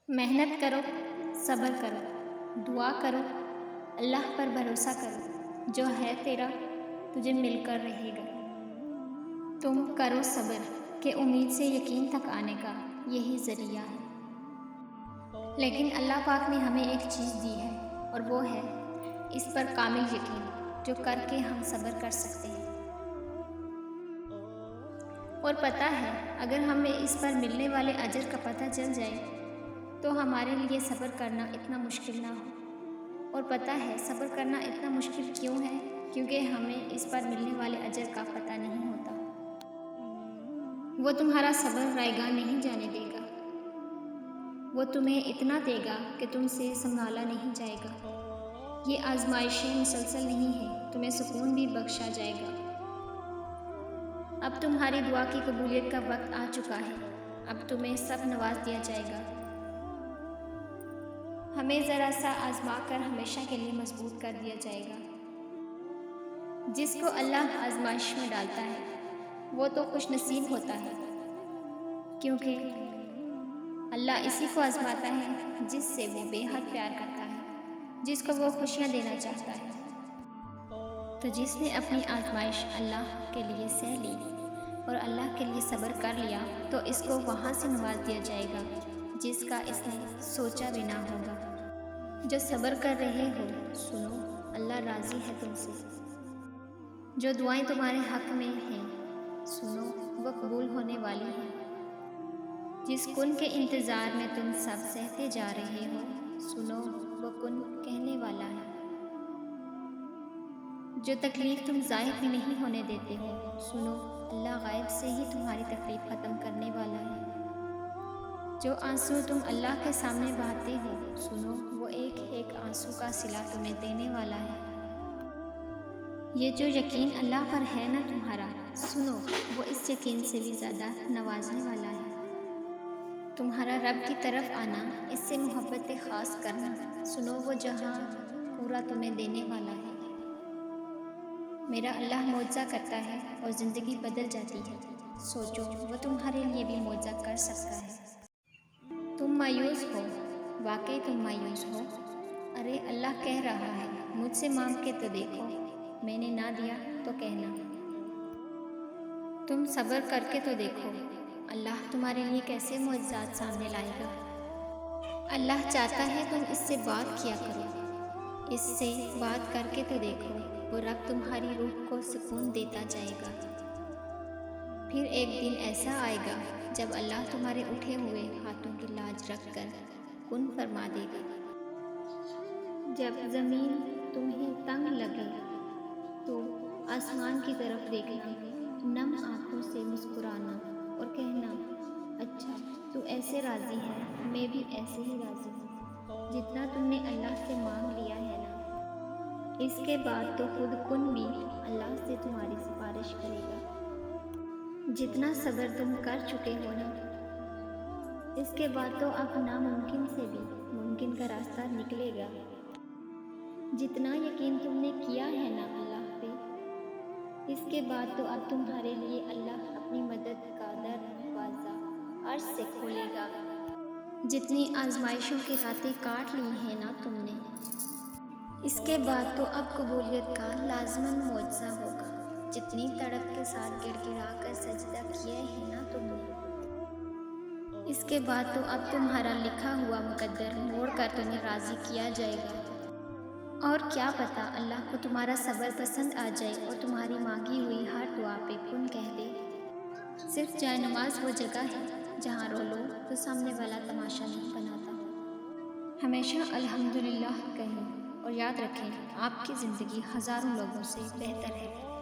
محنت کرو، صبر کرو، دعا کرو، اللہ پر بھروسہ کرو، جو ہے تیرا تجھے مل کر رہے گا۔ تم کرو صبر کہ امید سے یقین تک آنے کا یہی ذریعہ ہے۔ لیکن اللہ پاک نے ہمیں ایک چیز دی ہے اور وہ ہے اس پر کامل یقین، جو کر کے ہم صبر کر سکتے ہیں۔ اور پتہ ہے اگر ہمیں اس پر ملنے والے اجر کا پتہ چل جائے تو ہمارے لیے صبر کرنا اتنا مشکل نہ ہو۔ اور پتہ ہے صبر کرنا اتنا مشکل کیوں ہے؟ کیونکہ ہمیں اس پر ملنے والے اجر کا پتہ نہیں ہوتا۔ وہ تمہارا صبر رائیگاں نہیں جانے دے گا، وہ تمہیں اتنا دے گا کہ تم سے سنبھالا نہیں جائے گا۔ یہ آزمائشیں مسلسل نہیں ہیں، تمہیں سکون بھی بخشا جائے گا۔ اب تمہاری دعا کی قبولیت کا وقت آ چکا ہے، اب تمہیں سب نواز دیا جائے گا۔ ہمیں ذرا سا آزما کر ہمیشہ کے لیے مضبوط کر دیا جائے گا۔ جس کو اللہ آزمائش میں ڈالتا ہے وہ تو خوش نصیب ہوتا ہے، کیونکہ اللہ اسی کو آزماتا ہے جس سے وہ بے حد پیار کرتا ہے، جس کو وہ خوشیاں دینا چاہتا ہے۔ تو جس نے اپنی آزمائش اللہ کے لیے سہ لی اور اللہ کے لیے صبر کر لیا تو اس کو وہاں سے نواز دیا جائے گا جس کا اس نے سوچا بھی نہ ہوگا۔ جو صبر کر رہے ہو سنو، اللہ راضی ہے تم سے۔ جو دعائیں تمہارے حق میں ہیں سنو، وہ قبول ہونے والی ہیں۔ جس کن کے انتظار میں تم سب سہتے جا رہے ہو سنو، وہ کن کہنے والا ہے۔ جو تکلیف تم ظاہر بھی نہیں ہونے دیتے ہو سنو، اللہ غائب سے ہی تمہاری تکلیف ختم کرنے والا ہے۔ جو آنسو تم اللہ کے سامنے بہاتے ہو سنو، وہ ایک ایک آنسو کا صلہ تمہیں دینے والا ہے۔ یہ جو یقین اللہ پر ہے نا تمہارا سنو، وہ اس یقین سے بھی زیادہ نوازنے والا ہے۔ تمہارا رب کی طرف آنا، اس سے محبت خاص کرنا سنو، وہ جہاں پورا تمہیں دینے والا ہے۔ میرا اللہ معجزہ کرتا ہے اور زندگی بدل جاتی ہے، سوچو وہ تمہارے لیے بھی معجزہ کر سکتا ہے۔ تم مایوس ہو، واقعی تم مایوس ہو؟ ارے اللہ کہہ رہا ہے مجھ سے مانگ کے تو دیکھو، میں نے نہ دیا تو کہنا۔ تم صبر کر کے تو دیکھو، اللہ تمہارے لیے کیسے معجزات سامنے لائے گا۔ اللہ چاہتا ہے تم اس سے بات کیا کرو، اس سے بات کر کے تو دیکھو، وہ رب تمہاری روح کو سکون دیتا جائے گا۔ پھر ایک دن ایسا آئے گا جب اللہ تمہارے اٹھے ہوئے ہاتھوں کی لاج رکھ کر کن فرما دے گا۔ جب زمین تمہیں تنگ لگے تو آسمان کی طرف دیکھنا، نم آنکھوں سے مسکرانا اور کہنا اچھا تو ایسے راضی ہے، میں بھی ایسے ہی راضی ہوں جتنا تم نے اللہ سے مانگ لیا ہے نا۔ اس کے بعد تو خود کن بھی اللہ سے تمہاری سفارش کرے گا۔ جتنا صبر تم کر چکے ہو نا، اس کے بعد تو اب ناممکن سے بھی ممکن کا راستہ نکلے گا۔ جتنا یقین تم نے کیا ہے نا اللہ پہ، اس کے بعد تو اب تمہارے لیے اللہ اپنی مدد کا دروازہ عرش سے کھولے گا۔ جتنی آزمائشوں کی راتیں کاٹ لی ہیں نا تم نے، اس کے بعد تو اب قبولیت کا لازماً معجزہ ہوگا۔ جتنی تڑپ کے ساتھ گڑ گڑا کر سجدہ کیا ہے نا تم نے، اس کے بعد تو اب تمہارا لکھا ہوا مقدر موڑ کر تمہیں راضی کیا جائے گا۔ اور کیا پتہ اللہ کو تمہارا صبر پسند آ جائے اور تمہاری مانگی ہوئی ہر دعا پہ کن کہہ دے۔ صرف جائے نماز وہ جگہ ہے جہاں رو لو تو سامنے والا تماشا نہیں بناتا۔ ہمیشہ الحمدللہ کہیں اور یاد رکھیں آپ کی زندگی ہزاروں لوگوں سے بہتر ہے۔